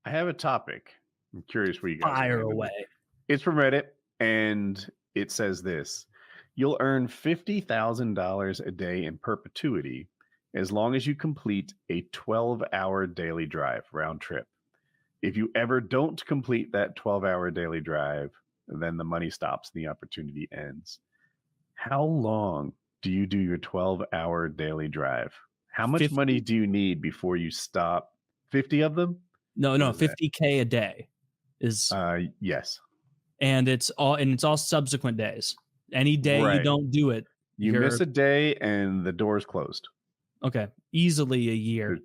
I have a topic. I'm curious where you guys are Fire going with away. it. It's from Reddit, and it says this: you'll earn $50,000 a day in perpetuity as long as you complete a 12-hour daily drive round trip. If you ever don't complete that 12-hour daily drive, then the money stops and the opportunity ends. How long do you do your 12-hour daily drive? How much 50? money do you need before you stop? 50 of them? No, What is that? 50K a day is, Yes. and it's all subsequent days. Any day you Right. don't do it, You miss a day and the door's closed. okay, easily a year.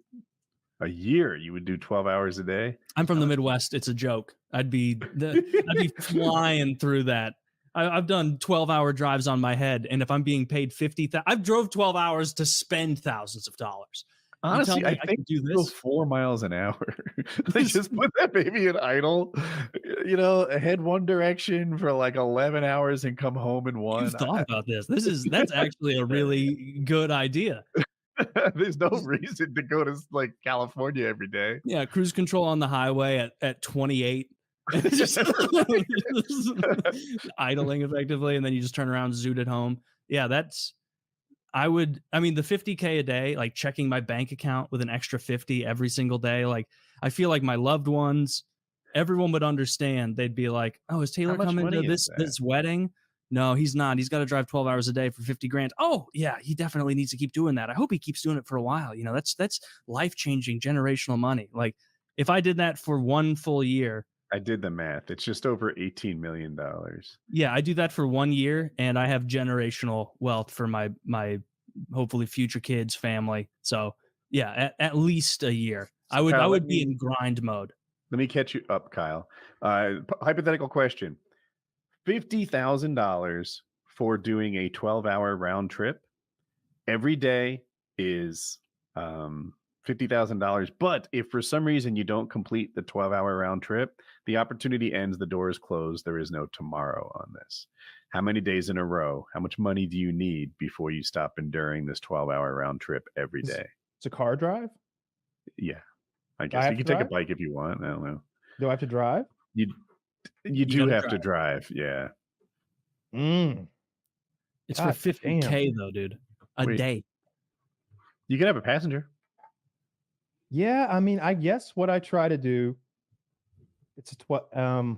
A year you would do 12 hours a day? I'm from the Midwest. It's a joke. I'd be flying through that. I've done 12-hour drives on my head, and if I'm being paid 50,000, I've drove 12 hours to spend thousands of dollars. Honestly, I think can do go this. 4 miles an hour. Like, just put that baby in idle, head one direction for like 11 hours and come home in one. You've thought about this. That's actually a really good idea. There's no reason to go to like California every day. Yeah, cruise control on the highway at 28. Just idling effectively, and then you just turn around, zoot at home. Yeah, the 50K a day, like checking my bank account with an extra 50 every single day. Like, I feel like my loved ones, everyone would understand. They'd be like, oh, is Taylor coming to this wedding? No, he's not. He's got to drive 12 hours a day for 50 grand. Oh, yeah, he definitely needs to keep doing that. I hope he keeps doing it for a while. That's life-changing generational money. Like, if I did that for one full year. I did the math. It's just over $18 million. Yeah, I do that for 1 year, and I have generational wealth for my hopefully future kids, family. So yeah, at least a year. So I would be in grind mode. Let me catch you up, Kyle. Hypothetical question. $50,000 for doing a 12-hour round trip. Every day is $50,000. But if for some reason you don't complete the 12-hour round trip, the opportunity ends, the door is closed. There is no tomorrow on this. How many days in a row? How much money do you need before you stop enduring this 12-hour round trip every day? It's a car drive? Yeah. I guess you can take a bike if you want. I don't know. Do I have to drive? You do have to drive. Yeah. It's God, for 50K though, dude. A day. You can have a passenger. Yeah, I mean, I guess what I try to do, I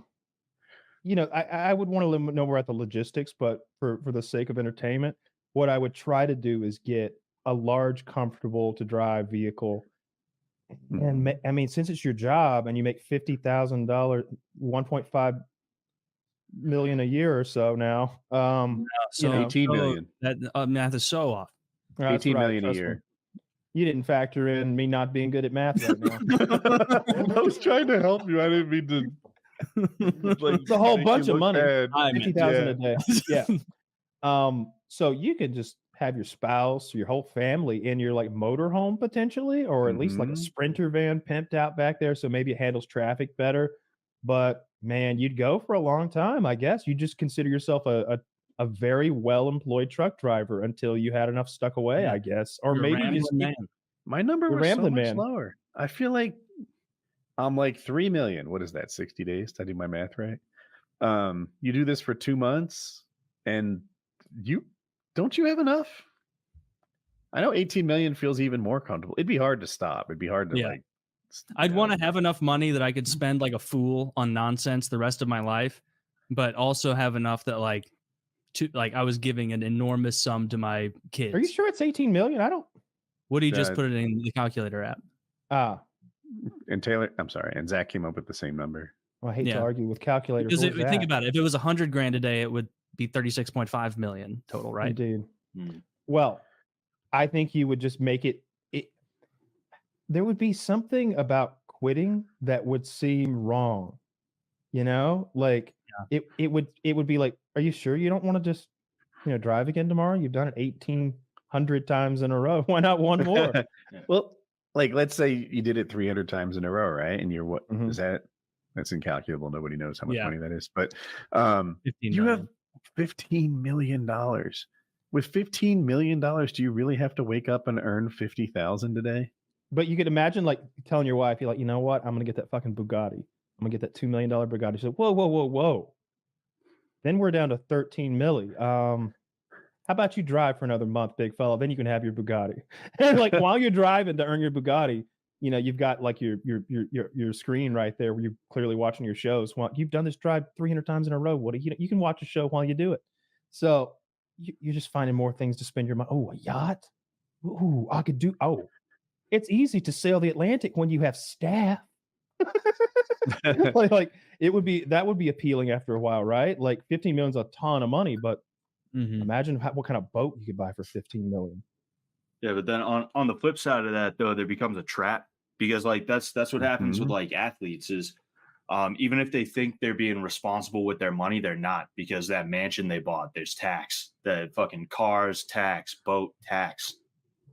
would want to know more at the logistics, but for the sake of entertainment, what I would try to do is get a large, comfortable to drive vehicle. And I mean, since it's your job and you make $50,000, $1.5 million a year or so now, so 18 million. That math is so off. 18 million a year. You didn't factor in me not being good at math right now. I was trying to help you. I didn't mean to. It's a whole bunch of money. 50,000 a day. Yeah. So you could just have your spouse, your whole family in your like motorhome potentially, or at least like a Sprinter van pimped out back there, so maybe it handles traffic better. But man, you'd go for a long time. I guess you just consider yourself a very well-employed truck driver until you had enough stuck away, I guess. Or maybe just my number was so much lower. I feel like I'm like 3 million. What is that? 60 days? Did I do my math right? You do this for 2 months and don't you have enough? I know 18 million feels even more comfortable. It'd be hard to stop. It'd be hard to I'd want to have enough money that I could spend like a fool on nonsense the rest of my life, but also have enough that I was giving an enormous sum to my kids. Are you sure it's 18 million? I don't. Woody just put it in the calculator app. And Taylor, I'm sorry, and Zach came up with the same number. Well, I hate to argue with calculators. Because think about it. If it was 100 grand a day, it would be 36.5 million total, right? Indeed. Well, I think you would just make it. There would be something about quitting that would seem wrong. It would be like, are you sure you don't want to just drive again tomorrow? You've done it 1,800 times in a row. Why not one more? Well, like let's say you did it 300 times in a row, right? And you're is that? That's incalculable. Nobody knows how much money that is. But you have $15 million. With $15 million, do you really have to wake up and earn 50,000 a day? But you could imagine like telling your wife, you're like, you know what? I'm gonna get that fucking Bugatti. I'm gonna get that $2 million Bugatti. She's like, whoa. Then we're down to 13 milli. How about you drive for another month, big fella? Then you can have your Bugatti. And like while you're driving to earn your Bugatti, you know, you've got like your screen right there where you're clearly watching your shows. Well, you've done this drive 300 times in a row. What you can watch a show while you do it. So you're just finding more things to spend your money. Oh, a yacht. Ooh, I could do. Oh, it's easy to sail the Atlantic when you have staff. like that would be appealing after a while, right? Like 15 million is a ton of money, but imagine what kind of boat you could buy for 15 million. Yeah, but then on the flip side of that, though, there becomes a trap because like that's what happens with like athletes is even if they think they're being responsible with their money, they're not, because that mansion they bought, there's tax, the fucking cars tax, boat tax.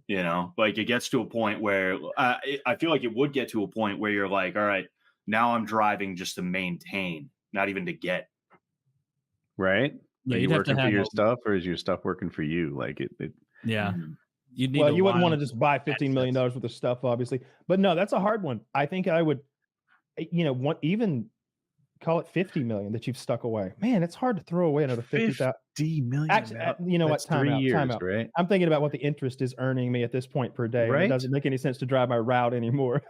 You know, like it gets to a point where I feel like it would get to a point where you're like, all right, now I'm driving just to maintain, not even to get. Right? Yeah, Are you working for your stuff, or is your stuff working for you? Like it yeah. You'd need you wouldn't want to just buy $15 million worth of stuff, obviously. But no, that's a hard one. I think I would, you know, even call it 50 million that you've stuck away. Man, it's hard to throw away another 50,000. 50 million. Actually, you know what? Time out. Right? I'm thinking about what the interest is earning me at this point per day. Right? It doesn't make any sense to drive my route anymore.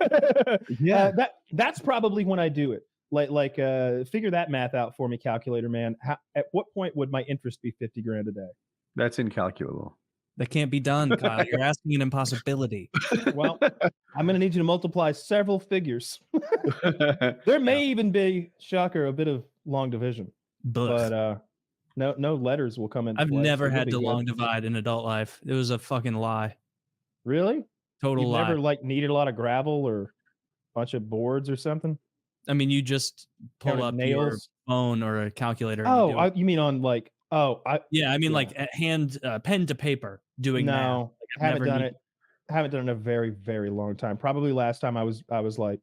Yeah, that's probably when I do it. Like figure that math out for me, calculator man. At what point would my interest be 50 grand a day? That's incalculable. That can't be done, Kyle. You're asking an impossibility. Well, I'm going to need you to multiply several figures. There may even be, shocker, a bit of long division. But no letters will come in. I've never had to long divide in adult life. It was a fucking lie. Really? Total lie. Never like needed a lot of gravel or a bunch of boards or something? I mean, you just pull up your phone or a calculator. Oh, you mean on like, I mean like hand pen to paper doing that. No, like, haven't done it. Haven't done it in a very, very long time. Probably last time I was like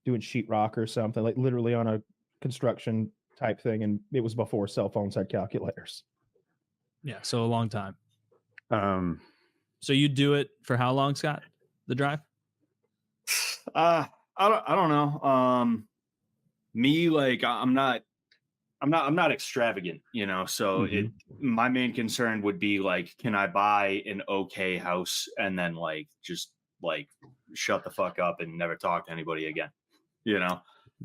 doing sheetrock or something, like literally on a construction type thing, and it was before cell phones had calculators. Yeah, so a long time. So you do it for how long, Scott? The drive? I don't know. Me, like I'm not extravagant, you know. So my main concern would be like, can I buy an okay house and then like just like shut the fuck up and never talk to anybody again? You know,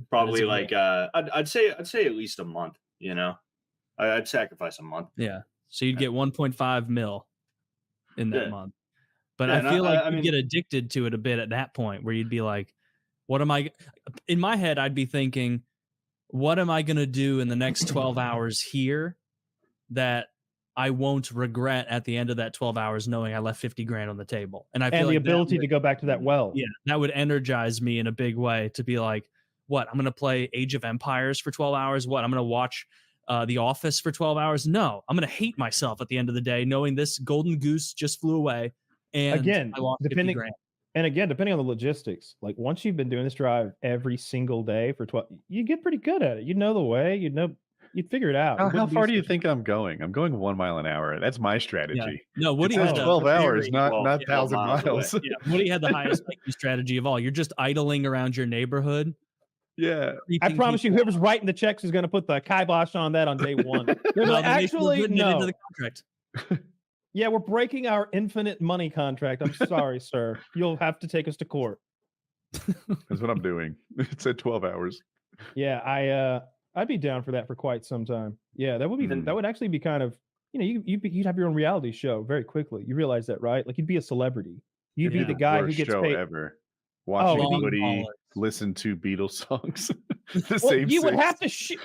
probably like I'd say at least a month. You know, I'd sacrifice a month. Yeah, so you'd get 1.5 mil in that month. But I feel like you'd get addicted to it a bit at that point, where you'd be like, what am I? In my head, I'd be thinking, what am I going to do in the next 12 hours here that I won't regret at the end of that 12 hours, knowing I left 50 grand on the table? And I feel the ability to go back to that well. Yeah, that would energize me in a big way to be like, what? I'm going to play Age of Empires for 12 hours. What? I'm going to watch The Office for 12 hours. No, I'm going to hate myself at the end of the day, knowing this golden goose just flew away. And again, I lost 50 grand. And again, depending on the logistics, like once you've been doing this drive every single day for 12, you get pretty good at it. You know the way, you'd figure it out. How far do you think I'm going? I'm going 1 mile an hour. That's my strategy. Yeah. No, Woody had 12 hours, not 1,000 miles. Yeah, Woody had the highest IQ strategy of all. You're just idling around your neighborhood. Yeah. I promise you, whoever's writing the checks is going to put the kibosh on that on day one. Actually, no. Into the contract. Yeah, we're breaking our infinite money contract. I'm sorry, sir. You'll have to take us to court. That's what I'm doing. It's at 12 hours. Yeah, I'd be down for that for quite some time. Yeah, that would be that would actually be kind of, you know, you'd have your own reality show very quickly. You realize that, right? Like you'd be a celebrity. You'd be the guy who gets paid ever. Watching Woody listen to Beatles songs. You would have to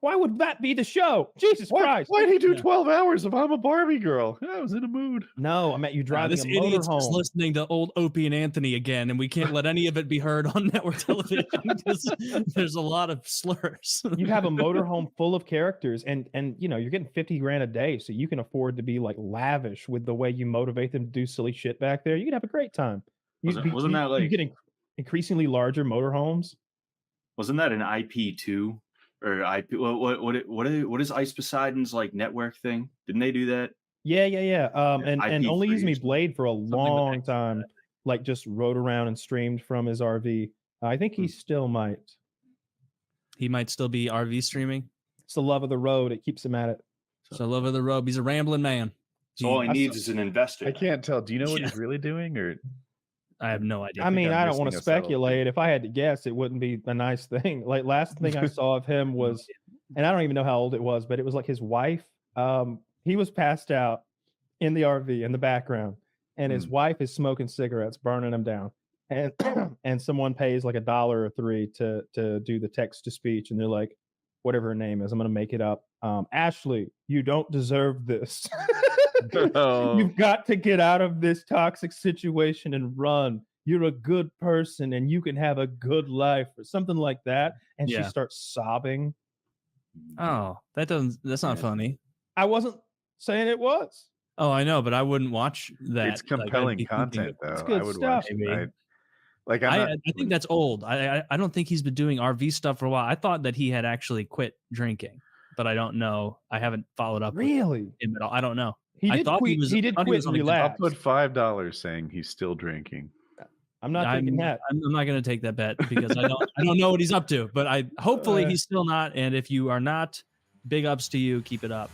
why would that be the show? Jesus Christ. Why'd he do 12 hours if I'm a Barbie girl? I was in a mood. No, I meant you driving this a idiot's motorhome. Just listening to old Opie and Anthony again, and we can't let any of it be heard on network television because there's a lot of slurs. You have a motorhome full of characters, and you know, you're getting 50 grand a day, so you can afford to be like lavish with the way you motivate them to do silly shit back there. You can have a great time. Wasn't that like you're getting increasingly larger motorhomes? Wasn't that an IP2? Or IP, what is Ice Poseidon's like network thing? Didn't they do that? Yeah. And only used me Blade for a long time. like just rode around and streamed from his RV. I think he still might. He might still be RV streaming. It's the love of the road. It keeps him at it. So love of the road. He's a rambling man. So all he needs is an investor. I can't tell. Do you know what he's really doing, or I have no idea. I mean, I don't want to speculate. If I had to guess, it wouldn't be a nice thing. Like last thing I saw of him was, and I don't even know how old it was, but it was like his wife. He was passed out in the RV in the background, and his wife is smoking cigarettes, burning them down. And and someone pays like $1 or $3 to do the text to speech, and they're like, whatever her name is, I'm gonna make it up. Ashley, you don't deserve this. You've got to get out of this toxic situation and run. You're a good person and you can have a good life, or something like that. And she starts sobbing. Oh, that's not funny. I wasn't saying it was. Oh, I know, but I wouldn't watch that. It's compelling content, though. It's good I would stuff. watch it. I think that's old. I don't think he's been doing RV stuff for a while. I thought that he had actually quit drinking, but I don't know. I haven't followed up really with him at all. I don't know. He did quit. He did quit and relax. I'll put $5 saying he's still drinking. I'm not taking that. I'm not going to take that bet because I don't know what he's up to. But hopefully he's still not. And if you are not, big ups to you. Keep it up.